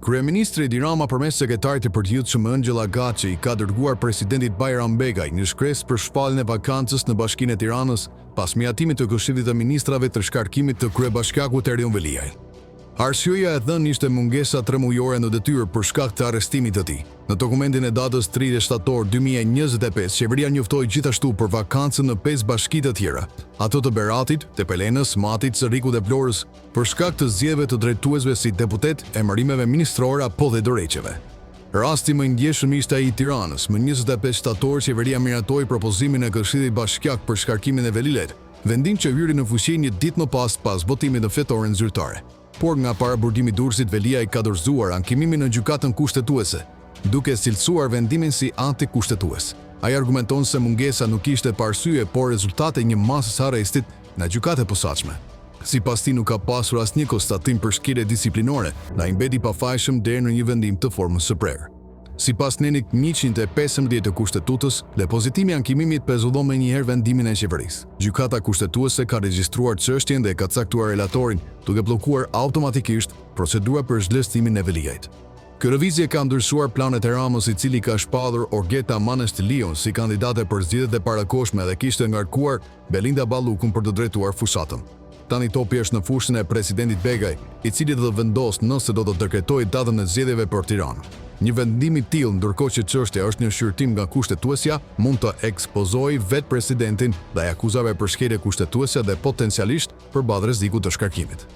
Kryeministri Edi Rama përmes sekretarit të përgjithshëm Angela Gaçi ka dërguar presidentit Bayram Begaj një shkresë për shpalljen e vakancës në Bashkinë e Tiranës pas mirëtimit të Këshillit të Ministrave të shkarkimit të kryebashkiakut Erion Veliaj. Arsyeja e dhënë ishte mungesa 3 mujore në detyrë për shkak të arrestimit të tij. Në dokumentin e datës 30 shtator 2025, qeveria njoftoi gjithashtu për vakancën në 5 bashki të tjera, ato të Beratit, Tepelenës, Matit, Sërrikut dhe Florës, për shkak të zgjedhjeve të drejtuesve si deputet, emërimeve ministrore apo dhe dorëheqjeve. Rasti më i ndjeshëm ishte ai i Tiranës. Më 25 shtator qeveria miratoi propozimin e Këshillit Bashkiak për shkarkimin e Veliajt, vendim që hyri në fuqi një ditë më pas votimit në fetoren zyrtare. Por nga paraburdimi i Durrësit, Veliaj ka dorëzuar ankimimin në gjykatën kushtetuese, duke cilësuar vendimin si antikushtetues. Ai argumenton se mungesa nuk ishte pa arsye, por rezultate një masës arrestit në gjykatë e posaçme. Sipas tij nuk ka pasur asnjë konstatim për shkelje disiplinore, na i mbeti pafajshëm deri në një vendim të formës së prerë. Sipas nenit 115 të Kushtetutës, depozitimi i ankimimit pezullon me njëherë vendimin e qeverisë. Gjykata kushtetuese ka regjistruar çështjen dhe ka caktuar relatorin, duke bllokuar automatikisht procedura për zhvillësimin e Veliajt. Kjo lëvizje ka ndryshuar planet e Ramës, i cili ka shpallur Orgeta Manestilion si kandidate për zgjedhjet e parakohshme dhe kishte ngarkuar Belinda Ballukun për të drejtuar fushatën. Tani topi është në fushën e presidentit Begaj, i cili do të vendosë nëse do të dekretojë datën e zgjedhjeve për Tiranë. Një vendim i tillë, ndërkohë që çështja është një shqyrtim nga kushtetuesja, mund të ekspozojë vetë presidentin dhe akuzave për shkelje kushtetuese dhe potencialisht përballë rrezikut të shkarkimit.